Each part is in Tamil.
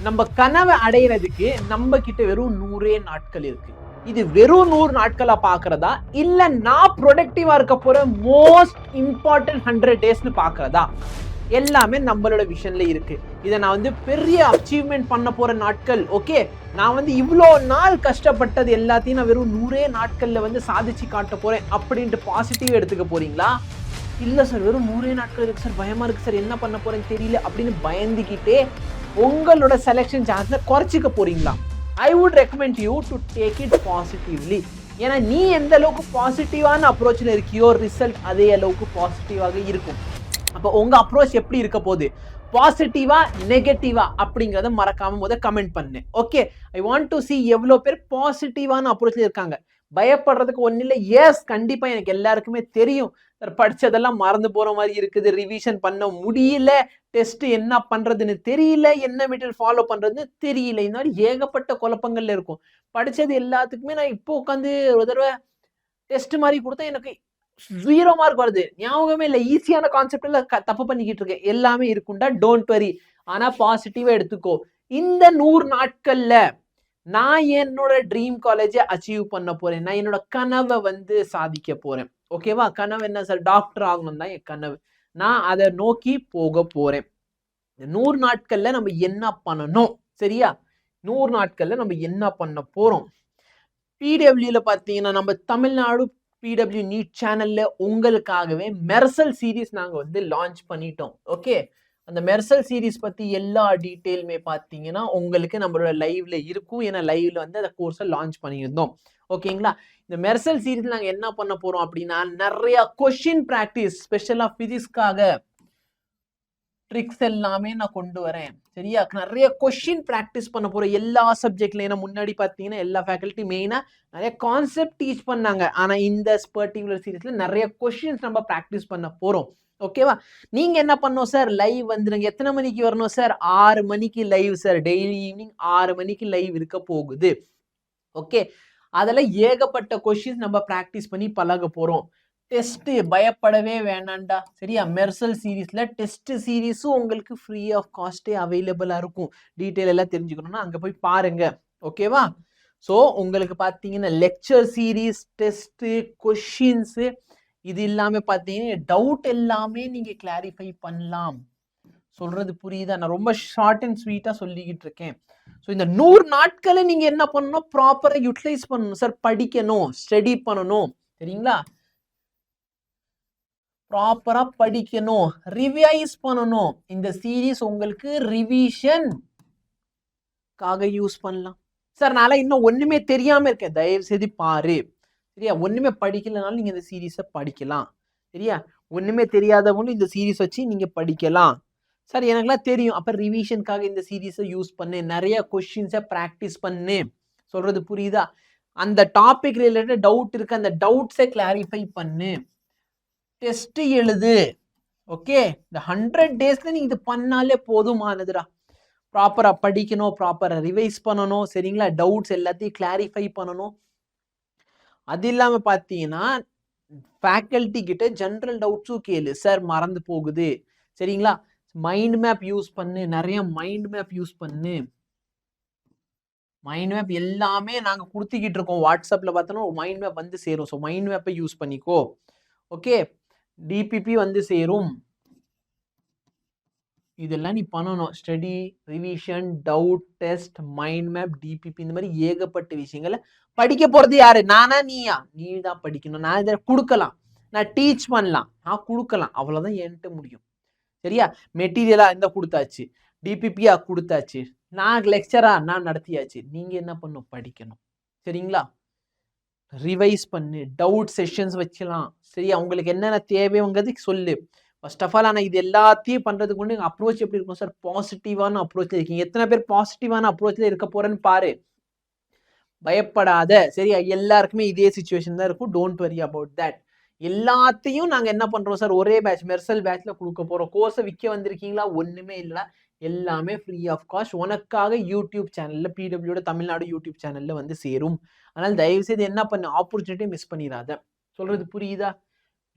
நம்ம கனவை அடையிறதுக்கு நம்ம கிட்ட வெறும் 100 நாட்கள் இருக்கு. இது வெறும் 100 நாட்களா பாக்குறதா இல்ல நான் ப்ரொடக்டிவா இருக்க போற மோஸ்ட் இம்பார்ட்டன்ட் 100 டேஸ்னு பாக்குறதா? எல்லாமே நம்மளோட விஷன்ல இருக்கு. இதை நான் வந்து பெரிய அச்சீவ்மெண்ட் பண்ண போற நாட்கள். ஓகே, நான் வந்து இவ்வளோ நாள் கஷ்டப்பட்டது எல்லாத்தையும் நான் வெறும் 100 நாட்கள்ல வந்து சாதிச்சு காட்ட போறேன் அப்படின்ட்டு பாசிட்டிவ் எடுத்துக்க போறீங்களா? இல்ல சார், வெறும் 100 நாட்கள் இருக்கு சார், பயமா இருக்கு சார், என்ன பண்ண போறேன்னு தெரியல அப்படின்னு பயந்துக்கிட்டே உங்களோட செலெக்ஷன் சான்ஸை குறைச்சிக்க போறீங்களா? I would recommend you to take it positively. ஏன்னா நீ எந்த அளவுக்கு பாசிட்டிவான அப்ரோச்சில் இருக்கியோ ரிசல்ட் அதே அளவுக்கு பாசிட்டிவாக இருக்கும். அப்போ உங்க அப்ரோச் எப்படி இருக்க போகுது, பாசிட்டிவா நெகட்டிவா அப்படிங்கிறத மறக்காம முத கமெண்ட் பண்ணு. Okay, I want to C எவ்வளோ பேர் பாசிட்டிவான அப்ரோச்ல இருக்காங்க. பயப்படுறதுக்கு ஒன்றும் இல்லை. எஸ், கண்டிப்பா எனக்கு எல்லாருக்குமே தெரியும் படிச்சதெல்லாம் மறந்து போற மாதிரி இருக்குது, ரிவிஷன் பண்ண முடியல, டெஸ்ட் என்ன பண்றதுன்னு தெரியல, என்ன மெட்டீரியல் ஃபாலோ பண்றதுன்னு தெரியல, இந்த மாதிரி ஏகப்பட்ட குழப்பங்கள்ல இருக்கும். படிச்சது எல்லாத்துக்குமே நான் இப்போ உட்காந்து ஒரு தடவை டெஸ்ட் மாதிரி கொடுத்தா எனக்கு 0 மார்க் வருது, ஞாபகமே இல்லை, ஈஸியான கான்செப்ட் எல்லாம் தப்பு பண்ணிக்கிட்டு இருக்கேன். எல்லாமே இருக்குண்டா, டோன்ட் வரி. ஆனா பாசிட்டிவா எடுத்துக்கோ. இந்த 100 நாட்கள்ல நான் என்னோட ட்ரீம் காலேஜை அச்சீவ் பண்ண போறேன். நான் என்னோட கனவை வந்து சாதிக்க போறேன். ஓகேவா? கனவு என்ன சார்? டாக்டர் ஆகணும் தான் என் கனவு. நான் அதை நோக்கி போக போறேன். 100 நாட்கள்ல நம்ம என்ன பண்ணணும்? சரியா? 100 நாட்கள்ல நம்ம என்ன பண்ண போறோம்? பிடபிள்யூல பாத்தீங்கன்னா நம்ம தமிழ்நாடு பிடபிள்யூ நீட் சேனல்ல உங்களுக்காகவே மெர்சல் சீரீஸ் நாங்க வந்து லான்ச் பண்ணிட்டோம். ஓகே, அந்த மெர்சல் சீரீஸ் பத்தி எல்லா டீட்டெயிலுமே பாத்தீங்கன்னா உங்களுக்கு நம்மளோட லைவ்ல இருக்கும். ஏன்னா லைவ்ல வந்து அந்த கோர்ஸை லான்ச் பண்ணியிருந்தோம். ஓகேங்களா? இந்த மெர்சல் சீரீஸ் நாங்க என்ன பண்ண போறோம் அப்படின்னா, நிறைய கொஸ்டின் பிராக்டிஸ், ஸ்பெஷலா பிசிக்ஸ்க்காக ட்ரிக்ஸ் எல்லாமே நான் கொண்டு வரேன். சரியா? நிறைய கொஸ்டின் பிராக்டிஸ் பண்ண போறோம் எல்லா சப்ஜெக்ட்ல. ஏன்னா முன்னாடி பாத்தீங்கன்னா எல்லா ஃபேக்கல்ட்டி மெயினா நிறைய கான்செப்ட் டீச் பண்ணாங்க. ஆனா இந்த பர்டிகுலர் சீரீஸ்ல நிறைய கொஸ்டின்ஸ் நம்ம பிராக்டிஸ் பண்ண போறோம். ஓகேவா? நீங்க என்ன பண்ணணும் சார்? லைவ் வந்துருங்க. எத்தனை மணிக்கு வரணும் சார்? 6 மணிக்கு லைவ் சார். டெய்லி ஈவினிங் 6 மணிக்கு லைவ் இருக்க போகுது. ஓகே, அதில் ஏகப்பட்ட கொஸ்டின்ஸ் நம்ம பிராக்டிஸ் பண்ணி பழக போறோம். டெஸ்ட் பயப்படவே வேணாண்டா. சரியா? மெர்சல் சீரீஸ்ல டெஸ்ட் சீரீஸும் உங்களுக்கு ஃப்ரீ ஆஃப் காஸ்டே அவைலபிளா இருக்கும். டீட்டெயில் எல்லாம் தெரிஞ்சுக்கணும்னா அங்க போய் பாருங்க. ஓகேவா? ஸோ உங்களுக்கு பார்த்தீங்கன்னா லெக்சர் சீரீஸ், டெஸ்ட், கொஷின்ஸ், இது இல்லாம பார்த்தீங்கன்னா டவுட் எல்லாமே நீங்க கிளாரிஃபை பண்ணலாம். சொல்றது புரியுதா? நான் ரொம்ப ஷார்ட் அண்ட் ஸ்வீட்டா சொல்லிக்கிட்டு இருக்கேன். ஸோ இந்த 100 நாட்களை நீங்க என்ன பண்ணணும்? ப்ராப்பரா யூட்டிலைஸ் பண்ணணும் சார். படிக்கணும், ஸ்டடி பண்ணணும். சரிங்களா? ப்ராப்பரா படிக்கணும், ரிவைஸ் பண்ணணும். இந்த சீரீஸ் உங்களுக்கு ரிவிஷன் யூஸ் பண்ணலாம். சார் நாளை இன்னும் ஒண்ணுமே தெரியாம இருக்கேன், தயவு செய்து பாரு. சரியா? ஒண்ணுமே படிக்கலனாலும் நீங்க இந்த சீரீஸை படிக்கலாம். சரியா? ஒண்ணுமே தெரியாதவங்களும் இந்த சீரீஸ் வச்சு நீங்க படிக்கலாம். சார் எனக்குலாம் தெரியும், அப்ப ரிவிஷனுக்காக இந்த சீரீஸை யூஸ் பண்ணு, நிறைய கொஸ்டின்ஸை பிராக்டிஸ் பண்ணு. சொல்றது புரியுதா? அந்த டாபிக் ரிலேட்டட் டவுட் இருக்கு, அந்த டவுட்ஸை கிளாரிஃபை பண்ணு, டெஸ்ட் எழுது. ஓகே, இந்த 100 டேஸ்ல நீங்க இது பண்ணாலே போதுமானதுடா. ப்ராப்பரா படிக்கணும், ப்ராப்பரா ரிவைஸ் பண்ணணும். சரிங்களா? டவுட்ஸ் எல்லாத்தையும் கிளாரிஃபை பண்ணணும். அது இல்லாம பாத்தீங்கன்னா ஃபேக்கல்ட்டி கிட்ட ஜெனரல் டவுட்ஸும் கேளு. சார் மறந்து போகுது. சரிங்களா? மைண்ட் மேப் யூஸ் பண்ணு, நிறைய மைண்ட் மேப் யூஸ் பண்ணு. மைண்ட் மேப் எல்லாமே நாங்க கொடுத்துக்கிட்டு இருக்கோம். வாட்ஸ்அப்ல பார்த்தோன்னா மைண்ட் மேப் வந்து சேரும். ஸோ மைண்ட் மேப்பை யூஸ் பண்ணிக்கோ. ஓகே, டிபிபி வந்து சேரும். இதெல்லாம் நீ பண்ணணும். Study, revision, doubt, test, mind map, DPP, இந்த மாதிரி ஏகப்பட்ட விஷயங்களை படிக்க போறது யாரு? நானா நீயா? நீ தான் படிக்கணும். நான் இதை கொடுக்கலாம், நான் டீச் பண்ணலாம், நான் கொடுக்கலாம், அவ்வளவுதான் என்கிட்ட முடியும். சரியா? மெட்டீரியலா இந்த கொடுத்தாச்சு, டிபிபியா கொடுத்தாச்சு, நான் லெக்சரா நான் நடத்தியாச்சு. நீங்க என்ன பண்ணும்? படிக்கணும். சரிங்களா? ரிவைஸ் பண்ணு, டவுட் செஷன்ஸ் வச்சலாம். சரியா? உங்களுக்கு என்னென்ன தேவைங்கிறது சொல்லு. ஃபர்ஸ்ட் ஆஃப் ஆல், ஆனால் இது எல்லாத்தையும் பண்றதுக்கு முன்னாடி அப்ரோச் எப்படி இருக்கும் சார்? பாசிட்டிவான அப்ரோச்ல இருக்கீங்க. எத்தனை பேர் பாசிட்டிவான அப்ரோச்ல இருக்க போறேன்னு பாரு. பயப்படாத. சரியா? எல்லாருக்குமே இதே சிச்சுவேஷன் தான் இருக்கும். Don't worry about that. எல்லாத்தையும் நாங்க என்ன பண்றோம் சார்? ஒரே பேட்ச், மெர்சல் பேட்ச்ல கொடுக்க போறோம். கோர்ஸை விற்க வந்திருக்கீங்களா? ஒண்ணுமே இல்லை, எல்லாமே ஃப்ரீ ஆஃப் காஸ்ட். உனக்காக யூடியூப் சேனல்ல, பிடபிள்யூட தமிழ்நாடு யூடியூப் சேனல்ல வந்து சேரும். அதனால தயவு செய்து என்ன பண்ணு? ஆப்பர்ச்சுனிட்டி மிஸ் பண்ணிடாத. சொல்றது புரியுதா?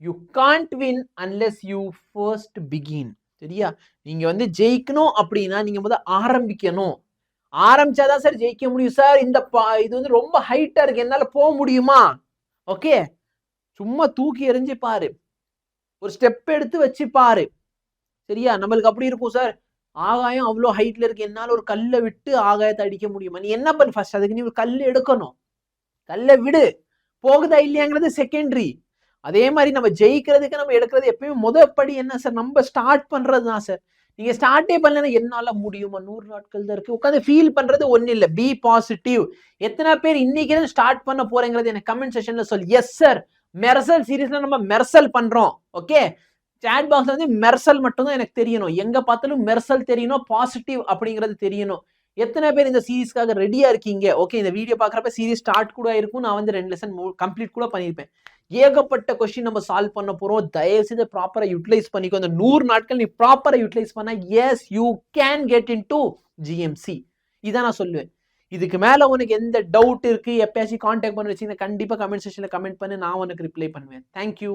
You can't win unless you first begin. சரியா? நீங்க வந்து ஜெயிக்கணும் அப்படின்னா நீங்க முதல்ல ஆரம்பிக்கணும். ஆரம்பிச்சாதான் சார் ஜெயிக்க முடியும் சார். இது வந்து ரொம்ப ஹைட்டா இருக்கு, என்னால போக முடியுமா? ஓகே, சும்மா தூக்கி எறிஞ்சு பாரு, ஒரு ஸ்டெப் எடுத்து வச்சு பாரு. சரியா? நம்மளுக்கு அப்படி இருக்கும் சார், ஆகாயம் அவ்வளவு ஹைட்ல இருக்கு, என்னால ஒரு கல்ல விட்டு ஆகாயத்தை அடிக்க முடியுமா? நீ என்ன பண்ணு, ஃபர்ஸ்ட் அதுக்கு நீ ஒரு கல் எடுக்கணும். கல்ல விடு, போகுதா இல்லையாங்கிறது செகண்டரி. அதே மாதிரி நம்ம ஜெயிக்கிறதுக்கு நம்ம எடுக்கிறது எப்பயுமே முதற்படி என்ன சார், நம்ம ஸ்டார்ட் பண்றது தான் சார். நீங்க ஸ்டார்ட்டே பண்ணலன்னா என்னால முடியுமா, 100 நாட்கள் தான் இருக்கு, உட்காந்து ஃபீல் பண்றது ஒண்ணு இல்ல. Be positive. எத்தனை பேர் இன்னைக்கு ஸ்டார்ட் பண்ண போறேங்கிறது எனக்கு கமெண்ட் செக்ஷன்ல சொல்லு. எஸ் சார், மெர்சல் சீரீஸ்ல நம்ம மெர்சல் பண்றோம். ஓகே, சாட் பாக்ஸ்ல வந்து மெர்சல் மட்டும் தான் எனக்கு தெரியணும், எங்க பார்த்தாலும் மெர்சல் தெரியணும், பாசிட்டிவ் அப்படிங்கிறது தெரியணும். எத்தனை பேர் இந்த சீரீஸ்க்காக ரெடியா இருக்கீங்க? ஓகே, இந்த வீடியோ பாக்குறப்ப சீரீஸ் ஸ்டார்ட் கூட இருக்கும், நான் வந்து 2 லெசன் கம்ப்ளீட் கூட பண்ணிருப்பேன். ஏகப்பட்ட கொஸ்டின் நம்ம சால்வ் பண்ண போறோம். தயவு செய்து ப்ராப்பரா யூட்டிலைஸ் பண்ணிக்கோ. இந்த 100 நாட்கள் நீ ப்ராப்பரா யூட்டிலைஸ் பண்ணா as you can get into GMC. இதான் நான் சொல்லுவேன். இதுக்கு மேல உனக்கு எந்த டவுட் இருக்கு, எப்பயாச்சும் கான்டாக்ட் பண்ண வச்சீங்கன்னா கண்டிப்பா கமெண்ட் செக்ஷன்ல கமெண்ட் பண்ணு, நான் உனக்கு ரிப்ளை பண்ணுவேன். தேங்க்யூ.